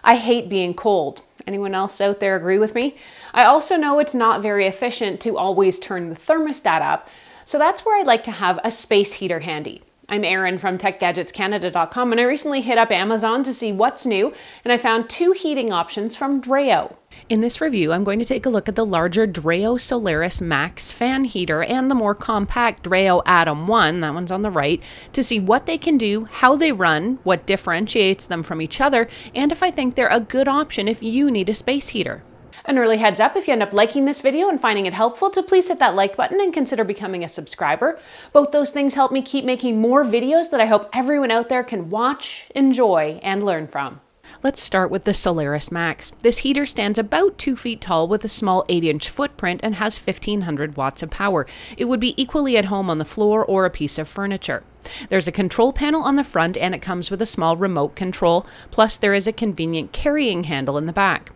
I hate being cold. Anyone else out there agree with me? I also know it's not very efficient to always turn the thermostat up, so that's where I'd like to have a space heater handy. I'm Erin from techgadgetscanada.com, and I recently hit up Amazon to see what's new, and I found 2 heating options from Dreo. In this review, I'm going to take a look at the larger Dreo Solaris Max fan heater and the more compact Dreo Atom 1, that one's on the right, to see what they can do, how they run, what differentiates them from each other, and if I think they're a good option if you need a space heater. An early heads up, if you end up liking this video and finding it helpful, to please hit that like button and consider becoming a subscriber. Both those things help me keep making more videos that I hope everyone out there can watch, enjoy, and learn from. Let's start with the Solaris Max. This heater stands about 2 feet tall with a small 8-inch footprint and has 1500 watts of power. It would be equally at home on the floor or a piece of furniture. There's a control panel on the front and it comes with a small remote control, plus there is a convenient carrying handle in the back.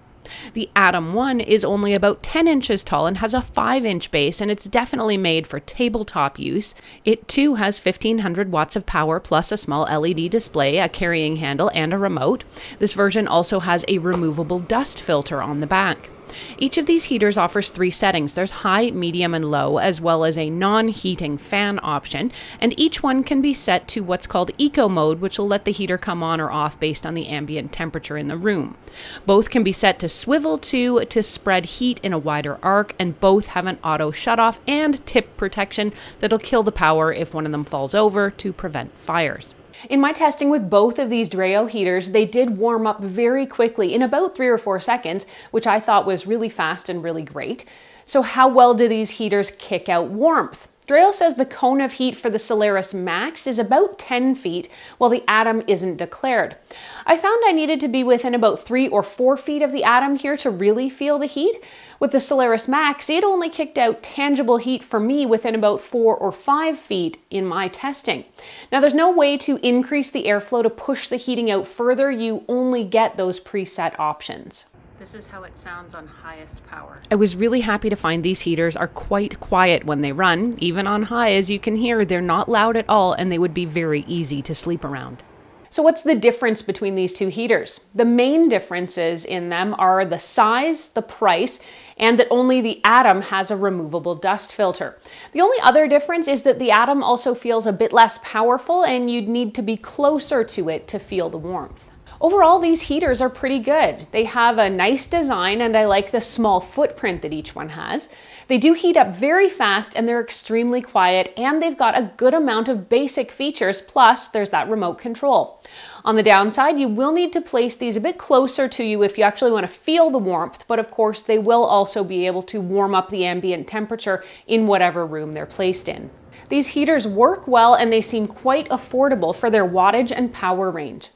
The Atom 1 is only about 10 inches tall and has a 5-inch base, and it's definitely made for tabletop use. It too has 1500 watts of power plus a small LED display, a carrying handle, and a remote. This version also has a removable dust filter on the back. Each of these heaters offers 3 settings. There's high, medium, and low, as well as a non-heating fan option, and each one can be set to what's called eco mode, which will let the heater come on or off based on the ambient temperature in the room. Both can be set to swivel to spread heat in a wider arc, and both have an auto shutoff and tip protection that'll kill the power if one of them falls over to prevent fires. In my testing with both of these Dreo heaters, they did warm up very quickly in about 3 or 4 seconds, which I thought was really fast and really great. So how well do these heaters kick out warmth? Dreo says the cone of heat for the Solaris Max is about 10 feet, while the Atom isn't declared. I found I needed to be within about 3 or 4 feet of the Atom here to really feel the heat. With the Solaris Max, it only kicked out tangible heat for me within about 4 or 5 feet in my testing. Now, there's no way to increase the airflow to push the heating out further. You only get those preset options. This is how it sounds on highest power. I was really happy to find these heaters are quite quiet when they run. Even on high, as you can hear, they're not loud at all, and they would be very easy to sleep around. So what's the difference between these 2 heaters? The main differences in them are the size, the price, and that only the Atom has a removable dust filter. The only other difference is that the Atom also feels a bit less powerful, and you'd need to be closer to it to feel the warmth. Overall, these heaters are pretty good. They have a nice design, and I like the small footprint that each one has. They do heat up very fast, and they're extremely quiet, and they've got a good amount of basic features, plus there's that remote control. On the downside, you will need to place these a bit closer to you if you actually want to feel the warmth, but of course they will also be able to warm up the ambient temperature in whatever room they're placed in. These heaters work well, and they seem quite affordable for their wattage and power range.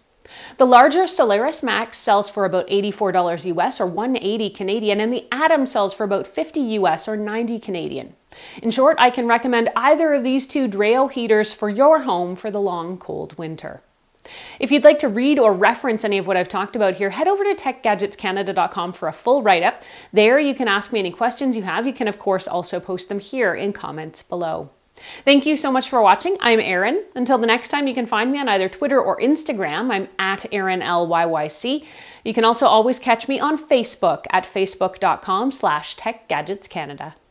The larger Solaris Max sells for about $84 US or $180 Canadian, and the Atom sells for about $50 US or $90 Canadian. In short, I can recommend either of these 2 Dreo heaters for your home for the long, cold winter. If you'd like to read or reference any of what I've talked about here, head over to techgadgetscanada.com for a full write-up. There you can ask me any questions you have. You can, of course, also post them here in comments below. Thank you so much for watching. I'm Erin. Until the next time, you can find me on either Twitter or Instagram. I'm at ErinLYYC. You can also always catch me on Facebook at facebook.com/techgadgetscanada.